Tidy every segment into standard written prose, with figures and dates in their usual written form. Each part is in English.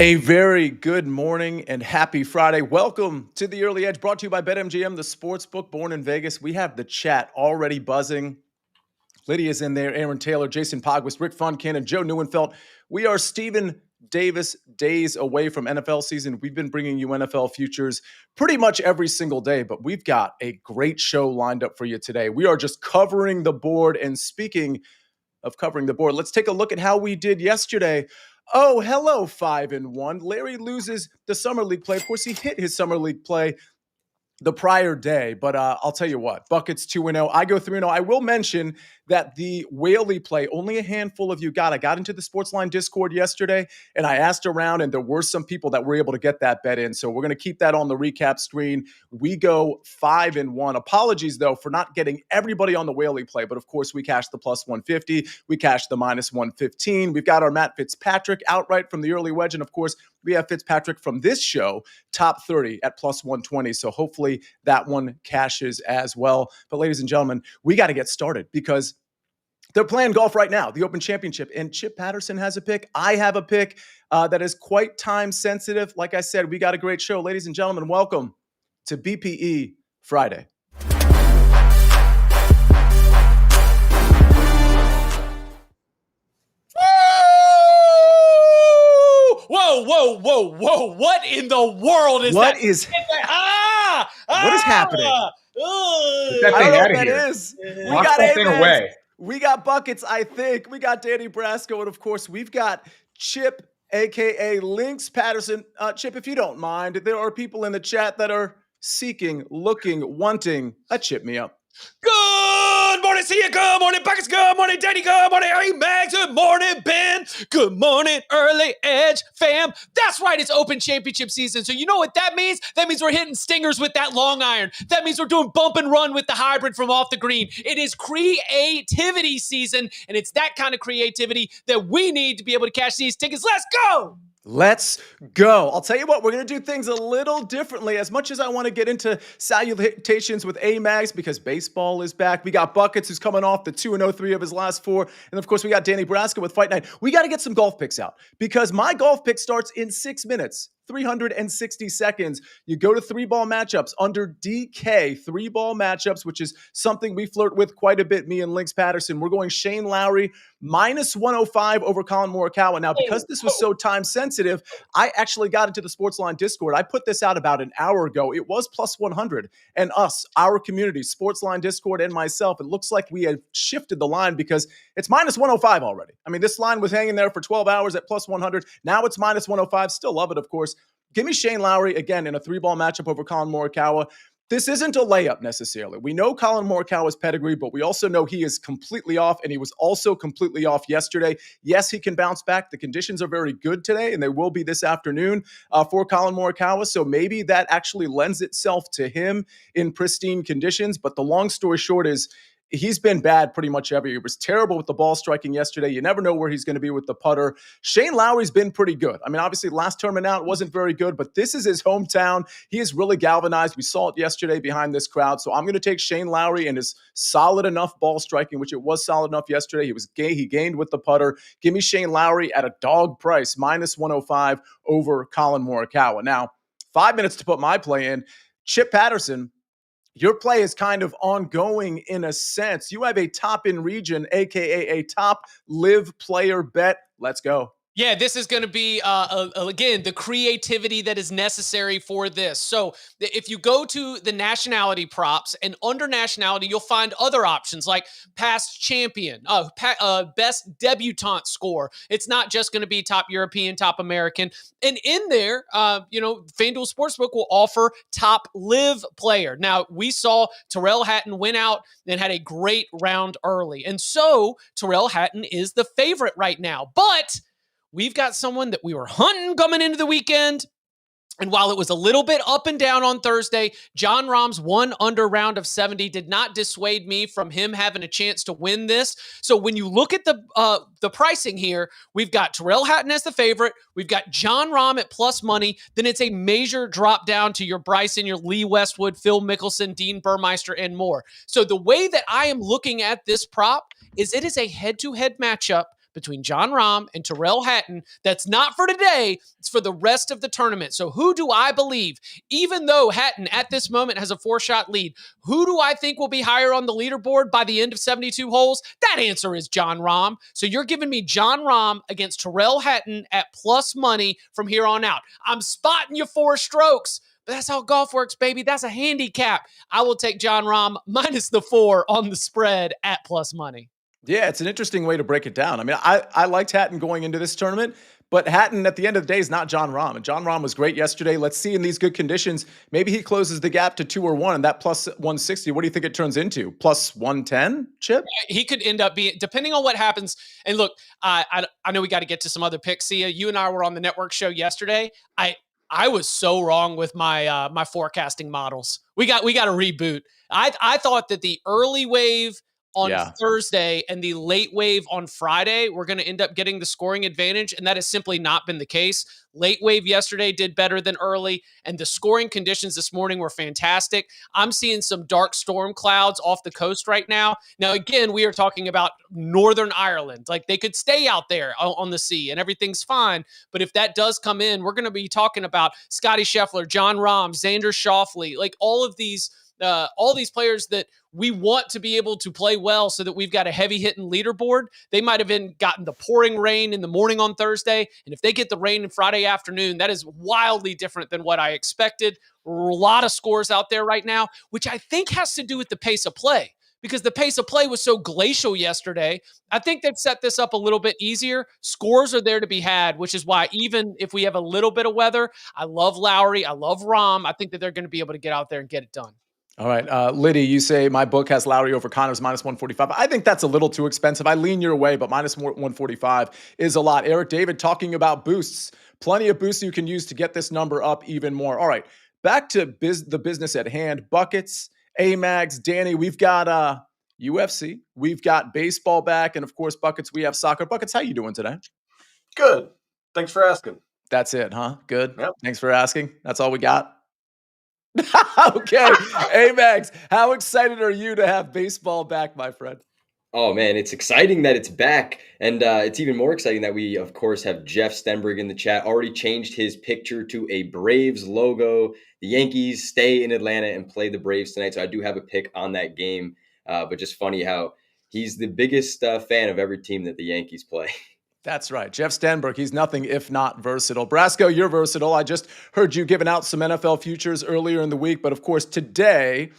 A very good morning and happy Friday. Welcome to the Early Edge, brought to you by BetMGM, the sports book born in Vegas. We have the chat already buzzing. Lydia's in there, Aaron Taylor, Jason Pogwist, Rick Funkin, and Joe Neuenfeld. We are Stephen Davis days away from NFL season. We've been bringing you NFL futures pretty much every single day, but we've got a great show lined up for you today. We are just covering the board, and speaking of covering the board, let's take a look at how we did yesterday. Oh, hello, 5-1. Larry loses the Summer League play. Of course, he hit his Summer League play the prior day, but I'll tell you what, Buckets 2-0. I go 3-0. I will mention that the Whaley play, only a handful of you got. I got into the SportsLine Discord yesterday, and I asked around, and there were some people that were able to get that bet in. So we're going to keep that on the recap screen. We go 5-1. Apologies, though, for not getting everybody on the Whaley play, but of course, we cashed the plus 150. We cashed the minus 115. We've got our Matt Fitzpatrick outright from the early wedge, and of course, we have Fitzpatrick from this show, top 30 at plus 120. So hopefully that one cashes as well. But ladies and gentlemen, we got to get started because they're playing golf right now, the Open Championship. And Chip Patterson has a pick. I have a pick that is quite time sensitive. Like I said, we got a great show. Ladies and gentlemen, welcome to BPE Friday. Whoa. What in the world is What that? Is what is happening? Get that thing I don't know out what of that here. is. We Lock got that thing AMags. away. We got Buckets, I think. We got Danny Brasco. And of course, we've got Chip, a.k.a. Lynx Patterson. Chip, if you don't mind, there are people in the chat that are seeking, looking, wanting a Chip me up. Good morning, see you. Good morning, Buckets. Good morning, Danny. Good morning, AMags. Good morning, Ben. Good morning, Early Edge fam. That's right, it's Open Championship season. So you know what that means? That means we're hitting stingers with that long iron. That means we're doing bump and run with the hybrid from off the green. It is creativity season, and it's that kind of creativity that we need to be able to cash these tickets. Let's go! Let's go. I'll tell you what, we're going to do things a little differently. As much as I want to get into salutations with AMags because baseball is back, we got Buckets who's coming off the 2-3 of his last four. And of course, we got Danny Brasco with Fight Night. We got to get some golf picks out because my golf pick starts in 6 minutes. 360 seconds. You go to 3-ball matchups under DK, 3-ball matchups, which is something we flirt with quite a bit, me and Lynx Patterson. We're going Shane Lowry minus 105 over Colin Morikawa. Now, because this was so time sensitive, I actually got into the SportsLine Discord. I put this out about an hour ago. It was plus 100. And us, our community, SportsLine Discord and myself, it looks like we have shifted the line because it's minus 105 already. I mean, this line was hanging there for 12 hours at plus 100. Now it's minus 105. Still love it, of course. Give me Shane Lowry, again, in a 3-ball matchup over Colin Morikawa. This isn't a layup necessarily. We know Colin Morikawa's pedigree, but we also know he is completely off, and he was also completely off yesterday. Yes, he can bounce back. The conditions are very good today, and they will be this afternoon for Colin Morikawa, so maybe that actually lends itself to him in pristine conditions. But the long story short is, he's been bad pretty much every year. He was terrible with the ball striking yesterday. You never know where he's going to be with the putter. Shane Lowry's been pretty good. I mean, obviously, last tournament out wasn't very good, but this is his hometown. He is really galvanized. We saw it yesterday behind this crowd. So I'm going to take Shane Lowry and his solid enough ball striking, which it was solid enough yesterday. He gained with the putter. Give me Shane Lowry at a dog price, minus 105 over Colin Morikawa. Now, 5 minutes to put my play in. Chip Patterson, your play is kind of ongoing in a sense. You have a top in region, aka a top live player bet. Let's go. Yeah, this is going to be, again, the creativity that is necessary for this. So if you go to the nationality props and under nationality, you'll find other options like past champion, best debutante score. It's not just going to be top European, top American. And in there, FanDuel Sportsbook will offer top live player. Now, we saw Tyrrell Hatton win out and had a great round early. And so Tyrrell Hatton is the favorite right now. But we've got someone that we were hunting coming into the weekend. And while it was a little bit up and down on Thursday, Jon Rahm's 1 under round of 70 did not dissuade me from him having a chance to win this. So when you look at the pricing here, we've got Tyrrell Hatton as the favorite. We've got Jon Rahm at plus money. Then it's a major drop down to your Bryson, your Lee Westwood, Phil Mickelson, Dean Burmeister, and more. So the way that I am looking at this prop is it is a head-to-head matchup between John Rahm and Terrell Hatton. That's not for today. It's for the rest of the tournament. So who do I believe, even though Hatton at this moment has a 4-shot lead, who do I think will be higher on the leaderboard by the end of 72 holes? That answer is John Rahm. So you're giving me John Rahm against Terrell Hatton at plus money from here on out. I'm spotting you 4 strokes. But that's how golf works, baby. That's a handicap. I will take John Rahm minus the 4 on the spread at plus money. Yeah, it's an interesting way to break it down. I mean, I liked Hatton going into this tournament, but Hatton at the end of the day is not John Rahm. And John Rahm was great yesterday. Let's see in these good conditions, maybe he closes the gap to 2 or 1, and that plus 160. What do you think it turns into? Plus 110, Chip? He could end up being, depending on what happens. And look, I know we got to get to some other picks. Sia, you and I were on the network show yesterday. I was so wrong with my my forecasting models. We got to reboot. I thought that the early wave on Thursday and the late wave on Friday were going to end up getting the scoring advantage, and that has simply not been the case. Late wave yesterday did better than early, and the scoring conditions this morning were fantastic. I'm seeing some dark storm clouds off the coast right now. Now, again, we are talking about Northern Ireland. Like, they could stay out there on the sea and everything's fine. But if that does come in, we're going to be talking about Scotty Scheffler, John Rahm, Xander Schauffele, like all these players that we want to be able to play well so that we've got a heavy hitting leaderboard. They might have gotten the pouring rain in the morning on Thursday. And if they get the rain in Friday afternoon, that is wildly different than what I expected. A lot of scores out there right now, which I think has to do with the pace of play, because the pace of play was so glacial yesterday. I think they've set this up a little bit easier. Scores are there to be had, which is why even if we have a little bit of weather, I love Lowry, I love Rahm. I think that they're going to be able to get out there and get it done. All right. Liddy, you say my book has Lowry over Connors minus 145. I think that's a little too expensive. I lean your way, but minus 145 is a lot. Eric David talking about boosts. Plenty of boosts you can use to get this number up even more. All right. Back to the business at hand. Buckets, AMags, Danny, we've got UFC. We've got baseball back. And of course, Buckets, we have soccer. Buckets, how you doing today? Good. Thanks for asking. That's it, huh? Good. Yep. Thanks for asking. That's all we got. Okay. AMags, how excited are you to have baseball back, my friend? Oh, man, it's exciting that it's back. And it's even more exciting that we, of course, have Jeff Stenberg in the chat. Already changed his picture to a Braves logo. The Yankees stay in Atlanta and play the Braves tonight. So I do have a pick on that game. But just funny how he's the biggest fan of every team that the Yankees play. That's right. Jeff Stenberg, he's nothing if not versatile. Brasco, you're versatile. I just heard you giving out some NFL futures earlier in the week. But of course, today,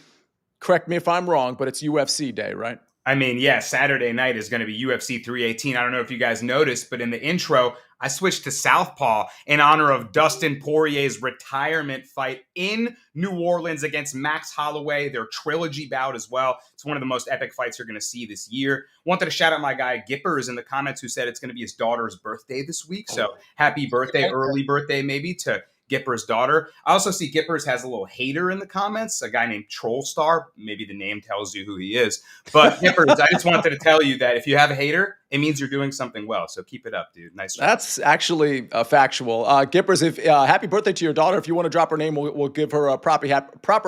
correct me if I'm wrong, but it's UFC day, right? I mean, yeah, Saturday night is going to be UFC 318. I don't know if you guys noticed, but in the intro, I switched to Southpaw in honor of Dustin Poirier's retirement fight in New Orleans against Max Holloway, their trilogy bout as well. It's one of the most epic fights you're going to see this year. Wanted to shout out my guy Gippers in the comments who said it's going to be his daughter's birthday this week. So happy birthday, early birthday maybe to Gipper's daughter. I also see Gippers has a little hater in the comments, a guy named Trollstar. Maybe the name tells you who he is. But Gippers, I just wanted to tell you that if you have a hater, it means you're doing something well. So keep it up, dude. Nice job. That's actually factual. Gippers, if happy birthday to your daughter. If you want to drop her name, we'll give her a proper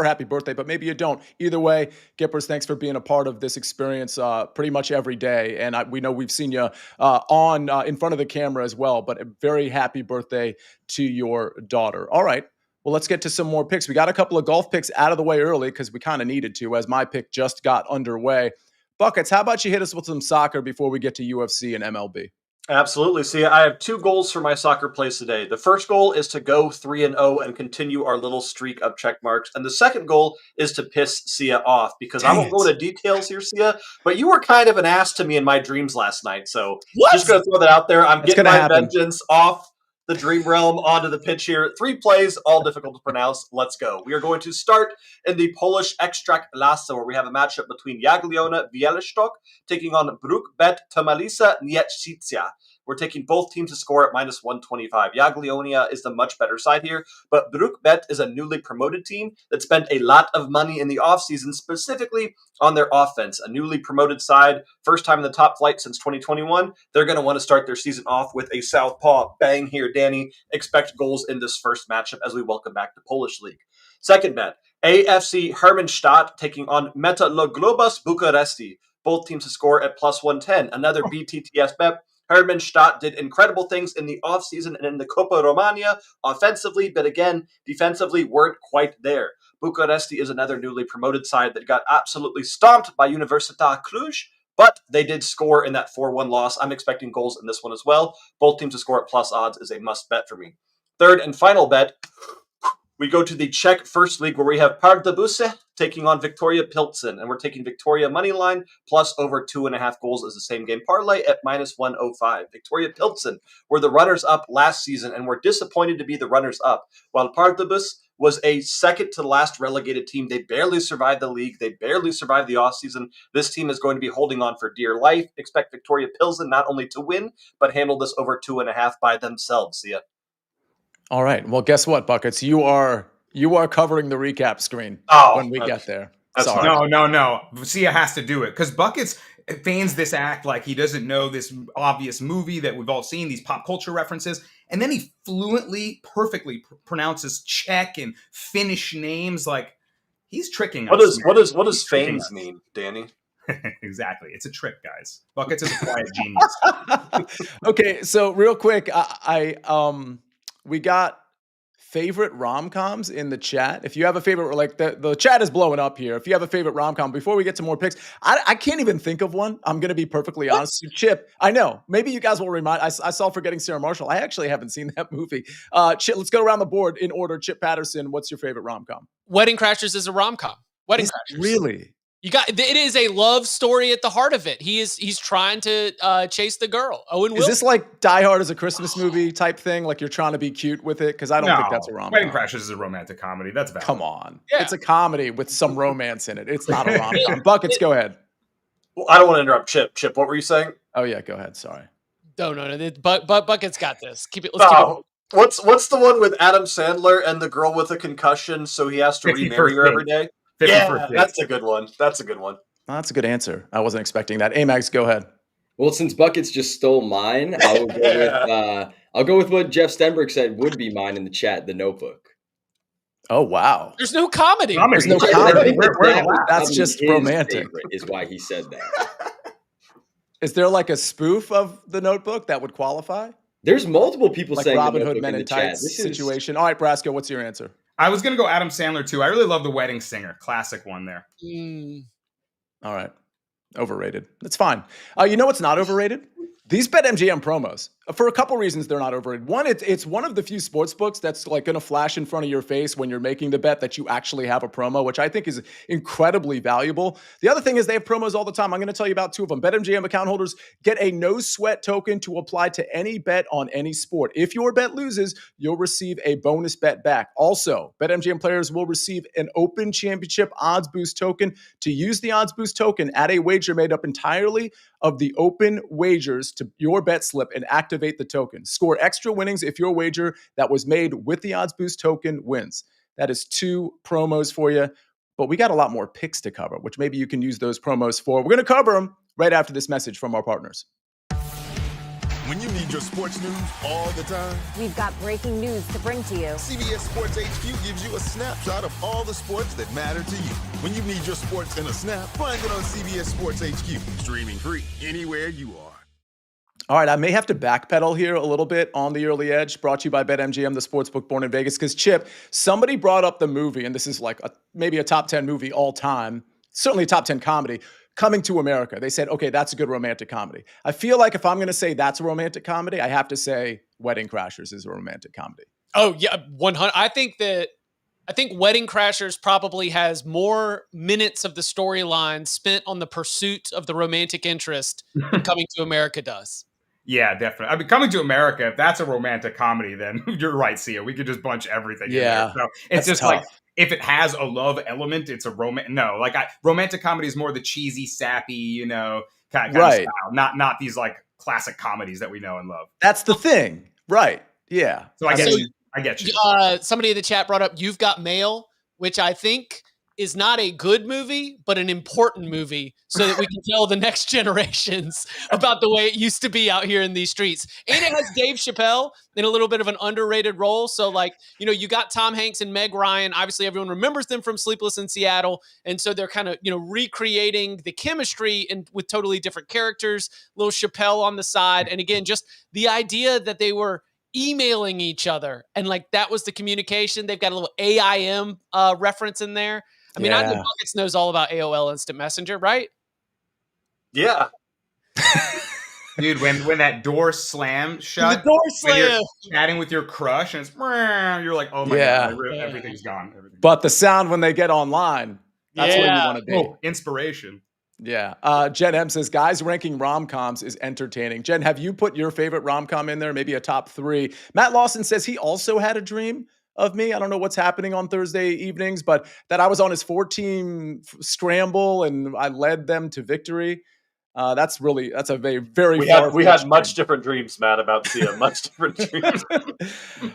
happy birthday, but maybe you don't. Either way, Gippers, thanks for being a part of this experience pretty much every day. And we know we've seen you in front of the camera as well, but a very happy birthday to your daughter. All right. Well, let's get to some more picks. We got a couple of golf picks out of the way early because we kind of needed to, as my pick just got underway. Buckets, how about you hit us with some soccer before we get to UFC and MLB? Absolutely. See, I have 2 goals for my soccer plays today. The first goal is to go 3-0 and continue our little streak of check marks. And the second goal is to piss Sia off, because I won't go into details here, Sia, but you were kind of an ass to me in my dreams last night. So just going to throw that out there. I'm getting my vengeance off the dream realm onto the pitch here. 3 plays, all difficult to pronounce. Let's go. We are going to start in the Polish Ekstraklasa, where we have a matchup between Jagiellona Białystok taking on Bruk-Bet Tomalica Niecica. We're taking both teams to score at minus 125. Jagiellonia is the much better side here, but Bruk-Bet is a newly promoted team that spent a lot of money in the offseason, specifically on their offense. A newly promoted side, first time in the top flight since 2021. They're going to want to start their season off with a southpaw bang here, Danny. Expect goals in this first matchup as we welcome back the Polish League. Second bet, AFC Hermannstadt taking on Metaloglobus Bucharesti. Both teams to score at plus 110. Another BTTS bet. Hermannstadt did incredible things in the offseason and in the Coppa Romania offensively, but again, defensively weren't quite there. Bucuresti is another newly promoted side that got absolutely stomped by Universitatea Cluj, but they did score in that 4-1 loss. I'm expecting goals in this one as well. Both teams to score at plus odds is a must bet for me. Third and final bet, we go to the Czech First League where we have Pardubice taking on Victoria Pilsen, and we're taking Victoria money line plus over 2.5 goals as the same game parlay at minus 105. Victoria Pilsen were the runners-up last season and were disappointed to be the runners-up, while Pardubice was a second to last relegated team. They barely survived the league. They barely survived the offseason. This team is going to be holding on for dear life. Expect Victoria Pilsen not only to win, but handle this over 2.5 by themselves. See ya. All right. Well, guess what, Buckets? You are covering the recap screen when we get there. That's Sorry. No. Sia has to do it because Buckets feigns this act like he doesn't know this obvious movie that we've all seen, these pop culture references, and then he fluently, perfectly pronounces Czech and Finnish names. Like he's tricking us. What does feigns mean, Danny? Exactly. It's a trick, guys. Buckets is a quiet genius. Okay, so real quick, we got favorite rom-coms in the chat. If you have a favorite, like the chat is blowing up here. If you have a favorite rom-com, before we get to more picks, I can't even think of one. I'm going to be perfectly honest. Chip, I know. Maybe you guys will remind. I saw Forgetting Sarah Marshall. I actually haven't seen that movie. Chip, let's go around the board in order. Chip Patterson, what's your favorite rom-com? Wedding Crashers is a rom-com. Wedding Crashers. Really? It is a love story at the heart of it. He's trying to chase the girl. Owen Wilson. Is this like Die Hard as a Christmas movie type thing? Like you're trying to be cute with it? Because I don't think that's a rom-com. Wedding Crashers is a romantic comedy. That's valid. Come on. Yeah. It's a comedy with some romance in it. It's not a rom-com. Buckets, go ahead. Well, I don't want to interrupt Chip. Chip, what were you saying? Oh, yeah, go ahead. Sorry. No. But Buckets got this. Keep it. Let's keep it. What's the one with Adam Sandler and the girl with a concussion, so he has to remarry her every day? Yeah, that's a good one. That's a good one. Well, that's a good answer. I wasn't expecting that. AMags, go ahead. Well, since Buckets just stole mine, I'll go with what Jeff Stenberg said would be mine in the chat, The Notebook. Oh, wow. There's no comedy. There's no comedy. That's just romantic. Is why he said that. Is there like a spoof of The Notebook that would qualify? There's multiple people like saying Robin The Hood Notebook Men in Tights situation. All right, Brasco, what's your answer? I was going to go Adam Sandler, too. I really love The Wedding Singer. Classic one there. All right. Overrated. That's fine. You know what's not overrated? These BetMGM promos. For a couple reasons, they're not overrated. One, it's one of the few sports books that's like going to flash in front of your face when you're making the bet that you actually have a promo, which I think is incredibly valuable. The other thing is they have promos all the time. I'm going to tell you about two of them. BetMGM account holders get a no sweat token to apply to any bet on any sport. If your bet loses, you'll receive a bonus bet back. Also, BetMGM players will receive an Open Championship Odds Boost token to use the Odds Boost token at a wager made up entirely of the open wagers to your bet slip and activate the token. Score extra winnings if your wager that was made with the Odds Boost token wins. That is two promos for you, but we got a lot more picks to cover, which maybe you can use those promos for. We're going to cover them right after this message from our partners. When you need your sports news all the time, we've got breaking news to bring to you. CBS Sports HQ gives you a snapshot of all the sports that matter to you. When you need your sports in a snap, find it on CBS Sports HQ, streaming free anywhere you are. All right, I may have to backpedal here a little bit on the early edge, brought to you by BetMGM, the sportsbook born in Vegas. Because, Chip, somebody brought up the movie, and this is like maybe a top 10 movie all time, certainly a top 10 comedy, Coming to America. They said, okay, that's a good romantic comedy. I feel like if I'm going to say that's a romantic comedy, I have to say Wedding Crashers is a romantic comedy. Oh, yeah, 100. I think Wedding Crashers probably has more minutes of the storyline spent on the pursuit of the romantic interest than Coming to America does. Yeah, definitely. I mean, Coming to America, if that's a romantic comedy, then you're right, Sia. We could just bunch everything in there. So it's just tough. Like, if it has a love element, it's a romantic comedy is more the cheesy, sappy, kind of style. Not these like classic comedies that we know and love. That's the thing. Right. Yeah. So I get you. Somebody in the chat brought up You've Got Mail, which I think is not a good movie, but an important movie so that we can tell the next generations about the way it used to be out here in these streets. And it has Dave Chappelle in a little bit of an underrated role. So like, you got Tom Hanks and Meg Ryan. Obviously everyone remembers them from Sleepless in Seattle. And so they're kind of, recreating the chemistry and with totally different characters, little Chappelle on the side. And again, just the idea that they were emailing each other and like that was the communication. They've got a little AIM reference in there. I mean, I know Buckets knows all about AOL Instant Messenger, right? Yeah. Dude, when that door slams shut, the door when you're slam. chatting with your crush, and it's you're like, oh my god, everything's gone. But the sound when they get online, that's where you want to be. Oh, inspiration. Yeah. Jen M says, guys ranking rom-coms is entertaining. Jen, have you put your favorite rom-com in there? Maybe a top 3. Matt Lawson says he also had a dream of me. I don't know what's happening on Thursday evenings, but that I was on his 4-team scramble and I led them to victory. That's a very we had much different dreams, Matt, about Sia. Much different dreams.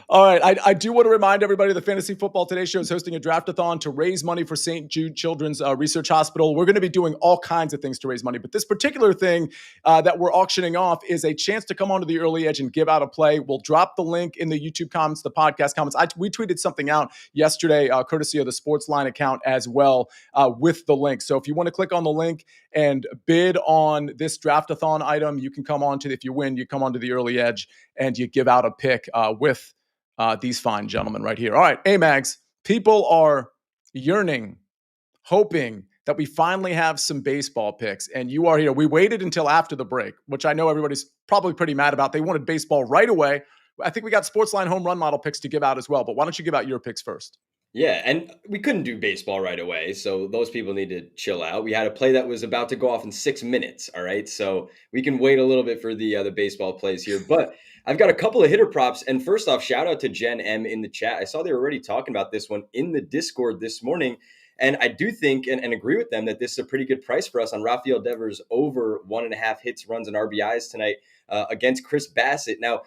All right. I do want to remind everybody the Fantasy Football Today Show is hosting a draft-a-thon to raise money for St. Jude Children's Research Hospital. We're going to be doing all kinds of things to raise money, but this particular thing that we're auctioning off is a chance to come onto the early edge and give out a play. We'll drop the link in the YouTube comments, the podcast comments. We tweeted something out yesterday, courtesy of the SportsLine account as well, with the link. So if you want to click on the link and bid on this draft-a-thon item, you can come on to, if you win, you come onto the early edge and you give out a pick with these fine gentlemen right here. All right, AMags, people are yearning, hoping that we finally have some baseball picks, and you are here. We waited until after the break, which I know everybody's probably pretty mad about. They wanted baseball right away. I think we got SportsLine home run model picks to give out as well, but why don't you give out your picks first? Yeah, and we couldn't do baseball right away, so those people need to chill out. We had a play that was about to go off in 6 minutes, all right? So we can wait a little bit for the baseball plays here. But I've got a couple of hitter props, and first off, shout out to Jen M in the chat. I saw they were already talking about this one in the Discord this morning, and I do think and agree with them that this is a pretty good price for us on Rafael Devers over 1.5 hits, runs, and RBIs tonight against Chris Bassett. Now,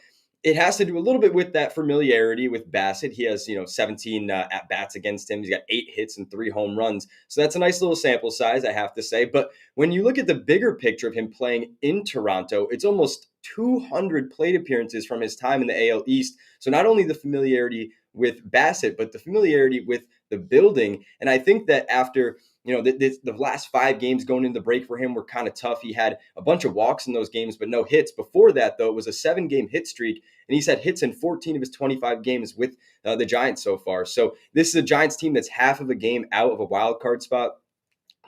it has to do a little bit with that familiarity with Bassett. He has, 17 at-bats against him. He's got 8 hits and 3 home runs. So that's a nice little sample size, I have to say. But when you look at the bigger picture of him playing in Toronto, it's almost 200 plate appearances from his time in the AL East. So not only the familiarity with Bassett, but the familiarity with the building. And I think that after the last 5 games going into the break for him were kind of tough. He had a bunch of walks in those games, but no hits. Before that, though, it was a 7-game hit streak, and he's had hits in 14 of his 25 games with the Giants so far. So this is a Giants team that's half of a game out of a wild card spot.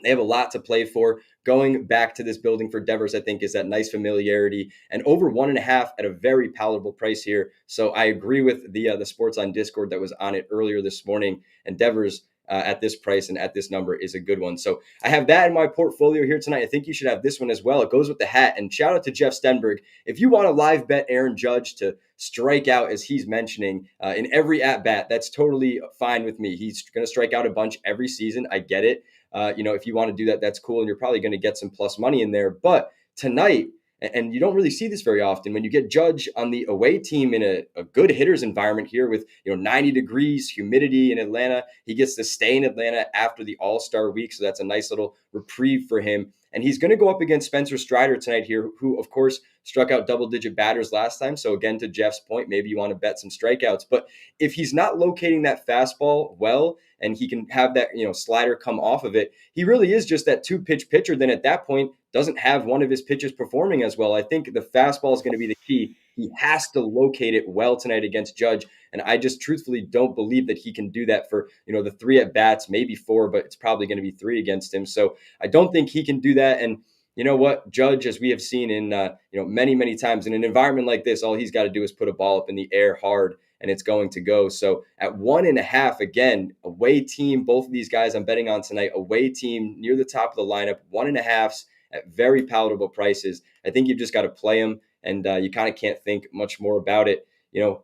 They have a lot to play for. Going back to this building for Devers, I think, is that nice familiarity, and over 1.5 at a very palatable price here. So I agree with the SportsLine Discord that was on it earlier this morning, and Devers at this price and at this number is a good one. So I have that in my portfolio here tonight. I think you should have this one as well. It goes with the hat. And shout out to Jeff Stenberg. If you want to live bet Aaron Judge to strike out, as he's mentioning, in every at bat, that's totally fine with me. He's going to strike out a bunch every season. I get it. If you want to do that, that's cool. And you're probably going to get some plus money in there. But tonight, and you don't really see this very often, when you get Judge on the away team in a good hitters environment here with 90 degrees, humidity in Atlanta, he gets to stay in Atlanta after the All-Star week. So that's a nice little reprieve for him. And he's going to go up against Spencer Strider tonight here, who, of course, struck out double-digit batters last time. So again, to Jeff's point, maybe you want to bet some strikeouts. But if he's not locating that fastball well, and he can have that slider come off of it, he really is just that 2-pitch pitcher. Then at that point, doesn't have one of his pitches performing as well. I think the fastball is going to be the key. He has to locate it well tonight against Judge. And I just truthfully don't believe that he can do that for, the 3 at bats, maybe 4, but it's probably going to be 3 against him. So I don't think he can do that. And you know what? Judge, as we have seen in, many, many times in an environment like this, all he's got to do is put a ball up in the air hard and it's going to go. So at 1.5, again, away team, both of these guys I'm betting on tonight, away team near the top of the lineup, 1.5s at very palatable prices. I think you've just got to play them, and you kind of can't think much more about it.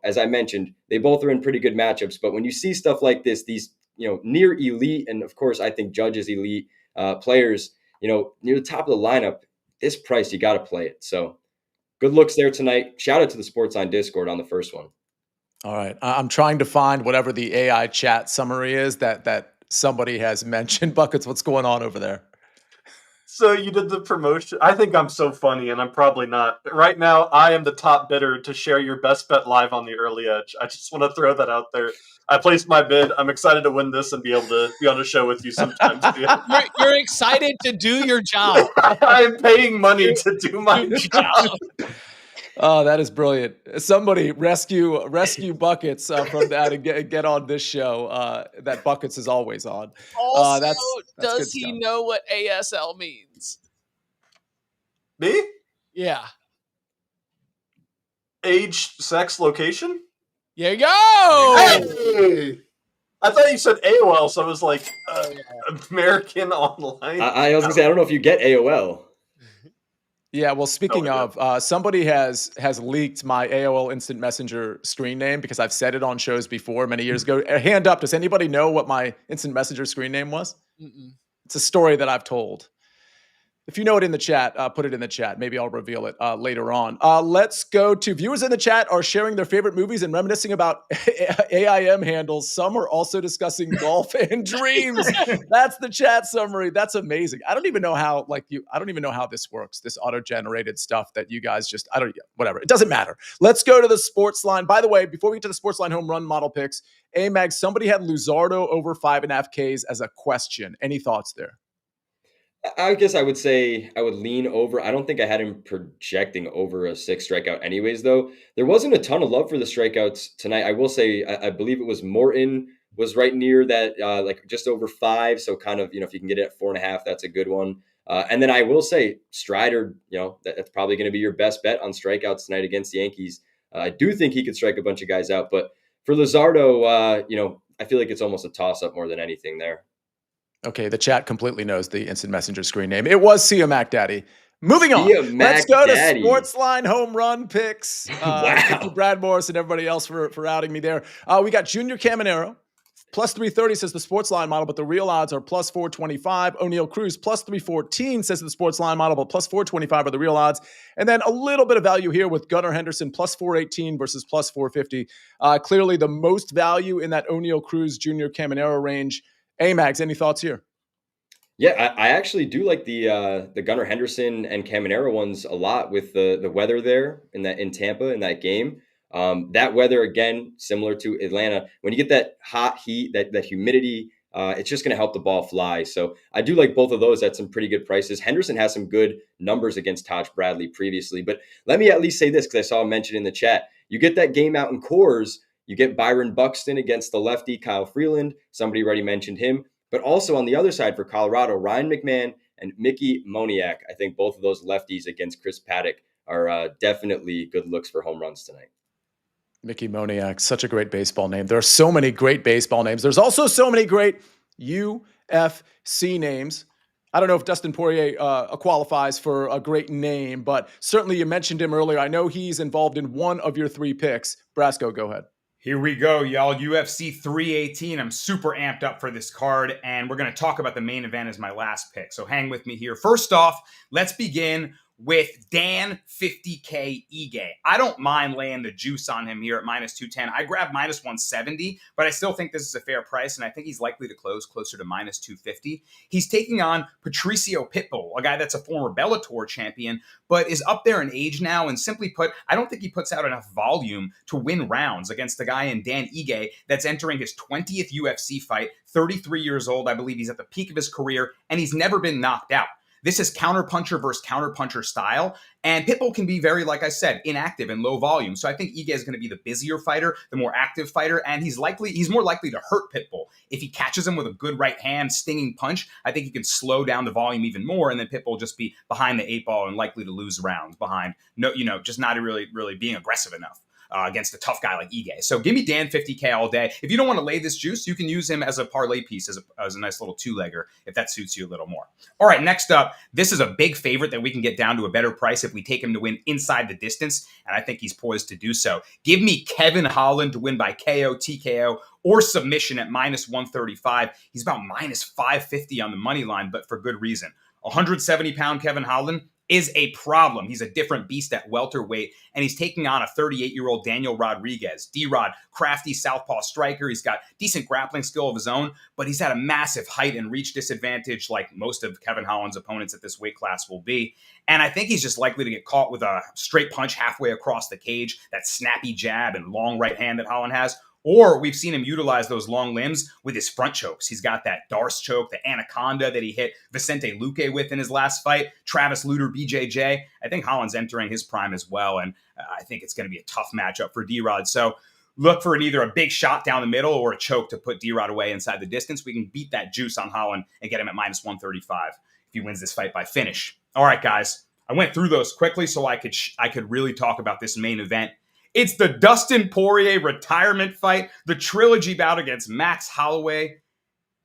As I mentioned, they both are in pretty good matchups, but when you see stuff like this, these, near elite, and of course, I think Judge is elite players, near the top of the lineup, this price, you got to play it. So good looks there tonight. Shout out to the SportsLine Discord on the first one. All right. I'm trying to find whatever the AI chat summary is that somebody has mentioned. Buckets, what's going on over there? So you did the promotion. I think I'm so funny, and I'm probably not. Right now, I am the top bidder to share your best bet live on the early edge. I just want to throw that out there. I placed my bid. I'm excited to win this and be able to be on a show with you sometimes. You're excited to do your job. I'm paying money to do my job. Oh, that is brilliant. Somebody rescue Buckets from that and get on this show that Buckets is always on. Also, that's does good he stuff. know what ASL means? Me? Yeah. Age, sex, location? There you go. Hey! I thought you said AOL, so I was like, American Online. I was going to say, I don't know if you get AOL. Yeah, well, speaking of, somebody has leaked my AOL Instant Messenger screen name because I've said it on shows before many years ago. Hand up, does anybody know what my Instant Messenger screen name was? Mm-mm. It's a story that I've told. If you know it in the chat, put it in the chat. Maybe I'll reveal it later on. Let's go to viewers in the chat are sharing their favorite movies and reminiscing about AIM handles. Some are also discussing golf and dreams. That's the chat summary. That's amazing. I don't even know how this works. This auto-generated stuff that you guys just, whatever. It doesn't matter. Let's go to the sports line. By the way, before we get to the sports line home run model picks, AMags, somebody had Luzardo over 5.5 Ks as a question. Any thoughts there? I guess I would say I would lean over. I don't think I had him projecting over a 6 strikeout anyways, though. There wasn't a ton of love for the strikeouts tonight. I will say, I believe it was Morton was right near that, like just over 5. So kind of, if you can get it at 4.5, that's a good one. And then I will say Strider, that's probably going to be your best bet on strikeouts tonight against the Yankees. I do think he could strike a bunch of guys out, but for Luzardo, I feel like it's almost a toss-up more than anything there. Okay, the chat completely knows the Instant Messenger screen name. It was Sia Mac Daddy. Moving on. Sia Let's go to Daddy. SportsLine home run picks. Wow. Thank you, Brad Morris and everybody else for outing me there. We got Junior Caminero. Plus 330 says the SportsLine model, but the real odds are plus 425. O'Neal Cruz plus 314 says the SportsLine model, but plus 425 are the real odds. And then a little bit of value here with Gunnar Henderson plus 418 versus plus 450. Clearly the most value in that O'Neal Cruz Junior Caminero range. AMags, any thoughts here? Yeah, I actually do like the Gunnar Henderson and Caminero ones a lot with the weather there in Tampa in that game. That weather, again, similar to Atlanta, when you get that hot heat, that humidity, it's just going to help the ball fly. So I do like both of those at some pretty good prices. Henderson has some good numbers against Taj Bradley previously, but let me at least say this because I saw him mentioned in the chat. You get that game out in Coors, you get Byron Buxton against the lefty Kyle Freeland. Somebody already mentioned him. But also on the other side for Colorado, Ryan McMahon and Mickey Moniak. I think both of those lefties against Chris Paddock are definitely good looks for home runs tonight. Mickey Moniak, such a great baseball name. There are so many great baseball names. There's also so many great UFC names. I don't know if Dustin Poirier qualifies for a great name, but certainly you mentioned him earlier. I know he's involved in one of your 3 picks. Brasco, go ahead. Here we go, y'all. UFC 318. I'm super amped up for this card, and we're going to talk about the main event as my last pick. So hang with me here. First off, let's begin with Dan 50K Ige. I don't mind laying the juice on him here at minus 210. I grabbed minus 170, but I still think this is a fair price, and I think he's likely to close closer to minus 250. He's taking on Patricio Pitbull, a guy that's a former Bellator champion, but is up there in age now, and simply put, I don't think he puts out enough volume to win rounds against the guy in Dan Ige that's entering his 20th UFC fight, 33 years old. I believe he's at the peak of his career, and he's never been knocked out. This is counterpuncher versus counterpuncher style. And Pitbull can be very, like I said, inactive and low volume. So I think Ige is going to be the busier fighter, the more active fighter, and he's more likely to hurt Pitbull. If he catches him with a good right hand stinging punch, I think he can slow down the volume even more, and then Pitbull just be behind the 8 ball and likely to lose rounds behind, just not really being aggressive enough. Against a tough guy like Ige. So give me Dan 50K all day. If you don't want to lay this juice, you can use him as a parlay piece, as a nice little 2-legger, if that suits you a little more. All right, next up, this is a big favorite that we can get down to a better price if we take him to win inside the distance, and I think he's poised to do so. Give me Kevin Holland to win by KO, TKO, or submission at minus 135. He's about minus 550 on the money line, but for good reason. 170-pound Kevin Holland is a problem. He's a different beast at welterweight, and he's taking on a 38-year-old Daniel Rodriguez. D-Rod, crafty southpaw striker. He's got decent grappling skill of his own, but he's at a massive height and reach disadvantage like most of Kevin Holland's opponents at this weight class will be. And I think he's just likely to get caught with a straight punch halfway across the cage, that snappy jab and long right hand that Holland has. Or we've seen him utilize those long limbs with his front chokes. He's got that Darce choke, the Anaconda that he hit Vicente Luque with in his last fight, Travis Lutter, BJJ. I think Holland's entering his prime as well, and I think it's going to be a tough matchup for D-Rod. So look for either a big shot down the middle or a choke to put D-Rod away inside the distance. We can beat that juice on Holland and get him at minus 135 if he wins this fight by finish. All right, guys. I went through those quickly so I could really talk about this main event. It's the Dustin Poirier retirement fight, the trilogy bout against Max Holloway,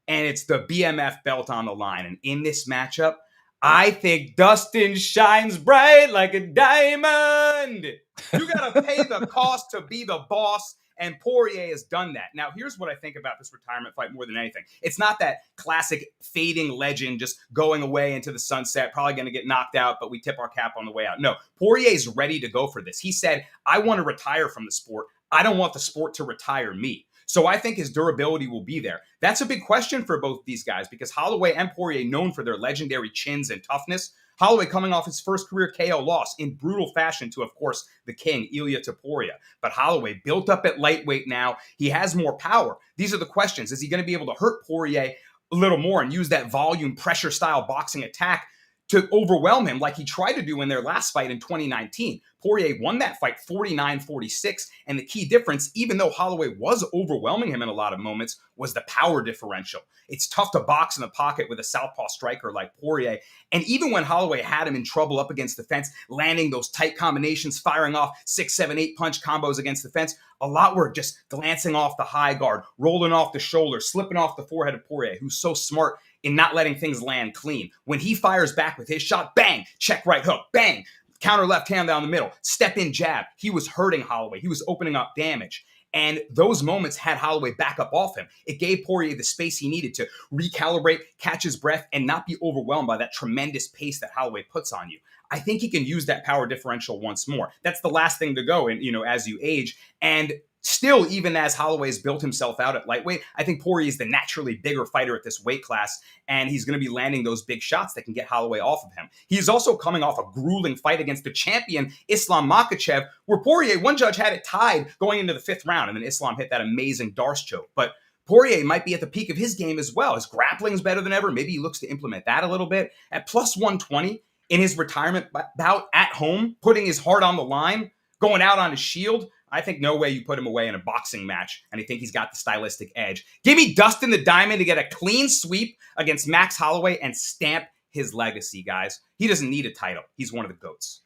and it's the BMF belt on the line. And in this matchup, I think Dustin shines bright like a diamond. You got to pay the cost to be the boss, and Poirier has done that. Now, here's what I think about this retirement fight more than anything. It's not that classic fading legend just going away into the sunset, probably going to get knocked out, but we tip our cap on the way out. No, Poirier's ready to go for this. He said, I want to retire from the sport. I don't want the sport to retire me. So I think his durability will be there. That's a big question for both these guys because Holloway and Poirier known for their legendary chins and toughness. Holloway coming off his first career KO loss in brutal fashion to, of course, the king, Ilia Topuria. But Holloway built up at lightweight now. He has more power. These are the questions. Is he going to be able to hurt Poirier a little more and use that volume pressure style boxing attack to overwhelm him like he tried to do in their last fight in 2019? Poirier won that fight 49-46, and the key difference, even though Holloway was overwhelming him in a lot of moments, was the power differential. It's tough to box in the pocket with a southpaw striker like Poirier, and even when Holloway had him in trouble up against the fence, landing those tight combinations, firing off 6, 7, 8 punch combos against the fence, a lot were just glancing off the high guard, rolling off the shoulder, slipping off the forehead of Poirier, who's so smart in not letting things land clean. When he fires back with his shot, bang, check right hook, bang, counter left hand down the middle, step in jab. He was hurting Holloway. He was opening up damage. And those moments had Holloway back up off him. It gave Poirier the space he needed to recalibrate, catch his breath, and not be overwhelmed by that tremendous pace that Holloway puts on you. I think he can use that power differential once more. That's the last thing to go in, as you age. And still, even as Holloway's built himself out at lightweight, I think Poirier is the naturally bigger fighter at this weight class, and he's going to be landing those big shots that can get Holloway off of him. He's also coming off a grueling fight against the champion, Islam Makhachev, where Poirier, one judge had it tied going into the 5th round, and then Islam hit that amazing Darce choke. But Poirier might be at the peak of his game as well. His grappling is better than ever. Maybe he looks to implement that a little bit. At plus 120 in his retirement bout at home, putting his heart on the line, going out on his shield, I think no way you put him away in a boxing match, and I think he's got the stylistic edge. Give me Dustin the Diamond to get a clean sweep against Max Holloway and stamp his legacy, guys. He doesn't need a title. He's one of the GOATs.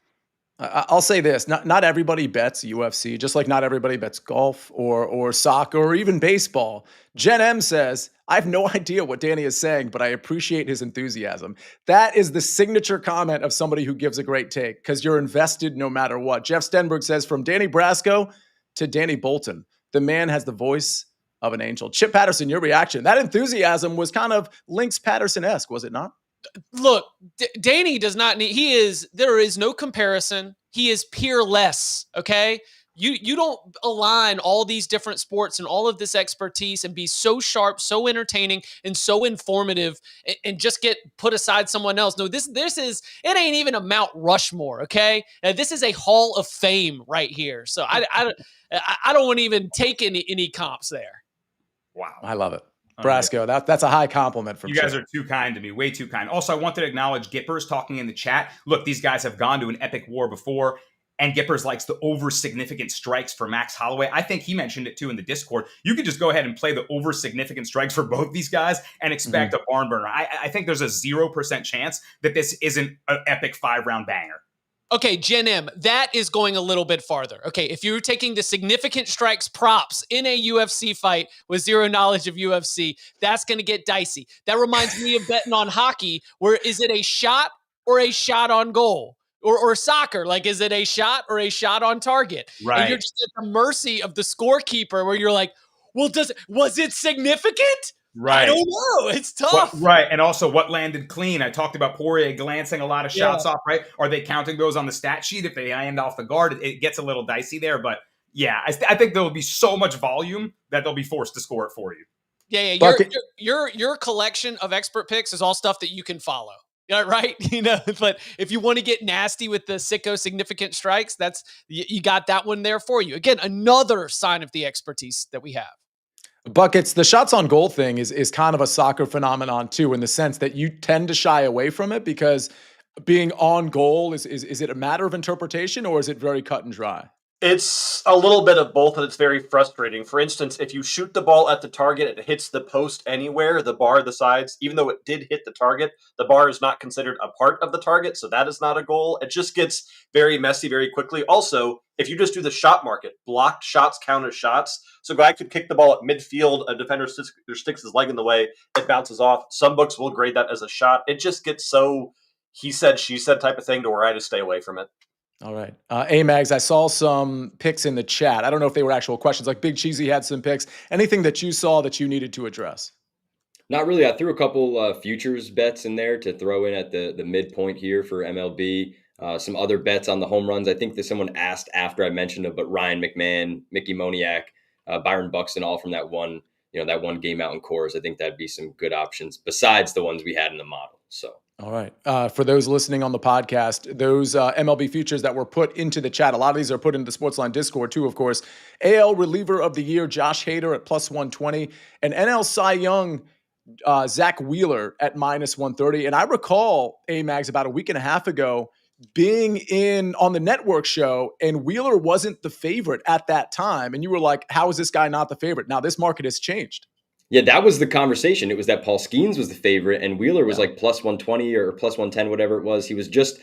I'll say this, not everybody bets UFC, just like not everybody bets golf or soccer or even baseball. Jen M says, I have no idea what Danny is saying, but I appreciate his enthusiasm. That is the signature comment of somebody who gives a great take because you're invested no matter what. Jeff Stenberg says, from Danny Brasco to Danny Bolton, the man has the voice of an angel. Chip Patterson, your reaction. That enthusiasm was kind of Lynx Patterson-esque, was it not? Look, Danny does not need, there is no comparison. He is peerless, okay? You don't align all these different sports and all of this expertise and be so sharp, so entertaining, and so informative and just get put aside someone else. No, this is, it ain't even a Mount Rushmore, okay? This is a Hall of Fame right here. So I don't want to even take any comps there. Wow. I love it. Brasco, that's a high compliment from you guys. Are too kind to me, way too kind. Also, I wanted to acknowledge Gippers talking in the chat. Look, these guys have gone to an epic war before, and Gippers likes the over-significant strikes for Max Holloway. I think he mentioned it too in the Discord. You could just go ahead and play the over-significant strikes for both these guys and expect a barn burner. I think there's a 0% chance that this isn't an epic 5-round banger. Okay, Jen M, that is going a little bit farther. Okay, if you're taking the significant strikes props in a UFC fight with zero knowledge of UFC, that's going to get dicey. That reminds me of betting on hockey, where is it a shot or a shot on goal? Or soccer, like, is it a shot or a shot on target? Right. And you're just at the mercy of the scorekeeper where you're like, well, was it significant? Right. I don't know. It's tough. Right. And also what landed clean. I talked about Poirier glancing a lot of shots Yeah. off, right? Are they counting those on the stat sheet? If they land off the guard, it gets a little dicey there. But yeah, I think there will be so much volume that they'll be forced to score it for you. Yeah. Bucket- Your collection of expert picks is all stuff that you can follow. Yeah, right. But if you want to get nasty with the sicko significant strikes, you got that one there for you. Again, another sign of the expertise that we have. Buckets, the shots on goal thing is kind of a soccer phenomenon too, in the sense that you tend to shy away from it because being on goal is it a matter of interpretation or is it very cut and dry? It's a little bit of both, and it's very frustrating. For instance, if you shoot the ball at the target, it hits the post anywhere, the bar, the sides, even though it did hit the target, the bar is not considered a part of the target, so that is not a goal. It just gets very messy very quickly. Also, if you just do the shot market, blocked shots count as shots. So a guy could kick the ball at midfield, a defender sticks his leg in the way, it bounces off. Some books will grade that as a shot. It just gets so he said, she said type of thing to where I just stay away from it. All right. AMags, I saw some picks in the chat. I don't know if they were actual questions. Like Big Cheesy had some picks. Anything that you saw that you needed to address? Not really. I threw a couple futures bets in there to throw in at the midpoint here for MLB. Some other bets on the home runs. I think that someone asked after I mentioned it, but Ryan McMahon, Mickey Moniak, Byron Buxton, all from that one game out in Coors. I think that'd be some good options besides the ones we had in the model. So. All right. For those listening on the podcast, those MLB futures that were put into the chat, a lot of these are put into the SportsLine Discord too, of course. AL Reliever of the Year, Josh Hader at plus 120, and NL Cy Young, Zach Wheeler at minus 130. And I recall, AMags, about a week and a half ago, being in on the network show, and Wheeler wasn't the favorite at that time. And you were like, how is this guy not the favorite? Now this market has changed. Yeah, that was the conversation. It was that Paul Skeens was the favorite, and Wheeler was like plus 120 or plus 110, whatever it was. He was just,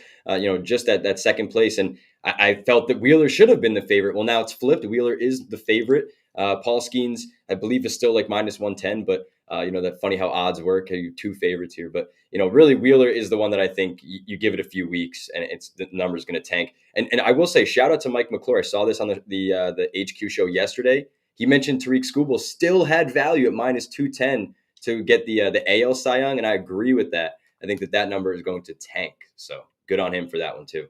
just at that second place, and I felt that Wheeler should have been the favorite. Well, now it's flipped. Wheeler is the favorite. Paul Skeens, I believe, is still like minus 110, but that funny how odds work. You two favorites here, but really Wheeler is the one that I think you give it a few weeks, and the number's going to tank. And I will say, shout out to Mike McClure. I saw this on the HQ show yesterday. He mentioned Tariq Skubal still had value at minus 210 to get the AL Cy Young, and I agree with that. I think that number is going to tank. So good on him for that one too.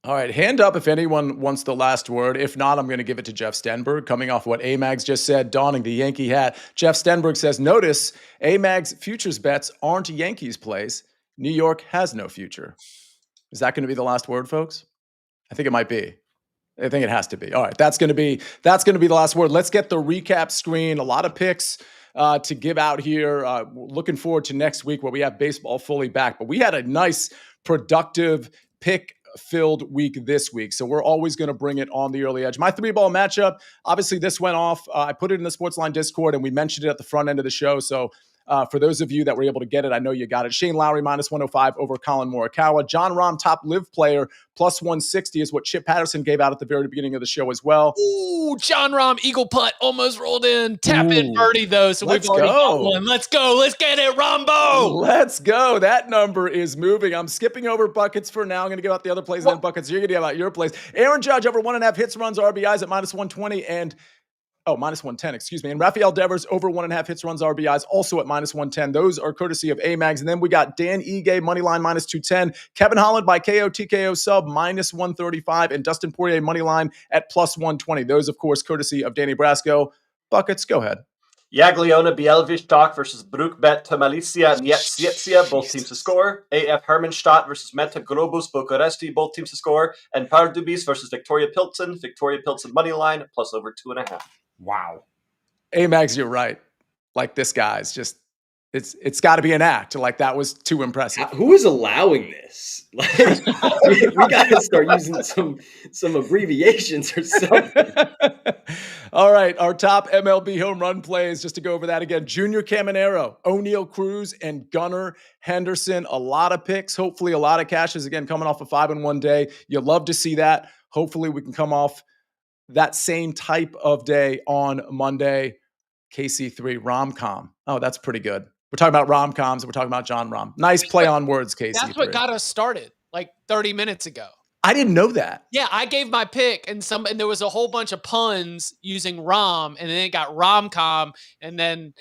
All right, hand up if anyone wants the last word. If not, I'm going to give it to Jeff Stenberg, coming off what AMags just said, donning the Yankee hat. Jeff Stenberg says, notice AMags futures bets aren't Yankees plays. New York has no future. Is that going to be the last word, folks? I think it might be. I think it has to be. All right, that's going to be the last word. Let's get the recap screen. A lot of picks to give out here. Looking forward to next week where we have baseball fully back. But we had a nice, productive pick-filled week this week. So we're always going to bring it on the early edge. My 3-ball matchup, obviously this went off. I put it in the SportsLine Discord, and we mentioned it at the front end of the show. So for those of you that were able to get it, I know you got it. Shane Lowry minus 105 over Colin Morikawa. John Rahm, top live player, plus 160 is what Chip Patterson gave out at the very beginning of the show as well. Ooh, John Rahm, eagle putt, almost rolled in. Tap in birdie, though, so we've already got one. Let's go. Let's get it, Rombo. Let's go. That number is moving. I'm skipping over buckets for now. I'm going to give out the other plays, and then buckets. You're going to give out your plays. Aaron Judge over 1.5 hits, runs, RBIs at minus 120 and minus 110, excuse me. And Rafael Devers over 1.5 hits, runs, RBIs, also at minus 110. Those are courtesy of AMags. And then we got Dan Ige, money line minus 210. Kevin Holland by KO, TKO sub, minus 135. And Dustin Poirier, money line at plus 120. Those, of course, courtesy of Danny Brasco. Buckets, go ahead. Jagliona Bielvistach versus Brookbet Tamalicia Nietzsche, both teams to score. AF Hermannstadt versus Meta Grobus Bucuresti, both teams to score. And Pardubis versus Victoria Pilsen money line, plus over 2.5. Wow. AMags, you're right. Like this guy's just, it's got to be an act. Like that was too impressive. Who is allowing this? Like, we got to start using some abbreviations or something. All right, our top MLB home run plays, just to go over that again. Junior Caminero, O'Neal Cruz, and Gunnar Henderson. A lot of picks, hopefully a lot of cashes, again, coming off a 5-in-1 day. You love to see that. Hopefully we can come off that same type of day on Monday. KC3, Rom Com. Oh, that's pretty good. We're talking about Rom Coms, and we're talking about John Rahm. Nice play on words, KC3. That's what got us started like 30 minutes ago. I didn't know that. Yeah, I gave my pick, and there was a whole bunch of puns using Rom, and then it got Rom Com, and then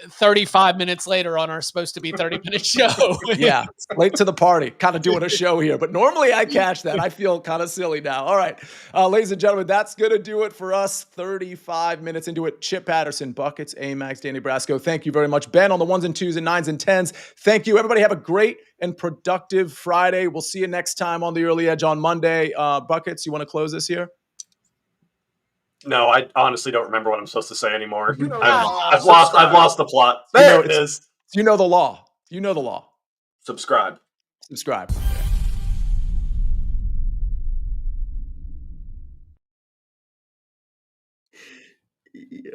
35 minutes later on our supposed to be 30-minute show. Yeah, late to the party, kind of doing a show here. But normally I catch that. I feel kind of silly now. All right, ladies and gentlemen, that's going to do it for us. 35 minutes into it. Chip Patterson, Buckets, AMags, Danny Brasco. Thank you very much. Ben on the 1s and 2s and 9s and 10s. Thank you. Everybody have a great and productive Friday. We'll see you next time on The Early Edge on Monday. Buckets, you want to close this here? No, I honestly don't remember what I'm supposed to say anymore. You know, I've lost the plot. There it is. You know the law. You know the law. Subscribe. Subscribe. Yeah.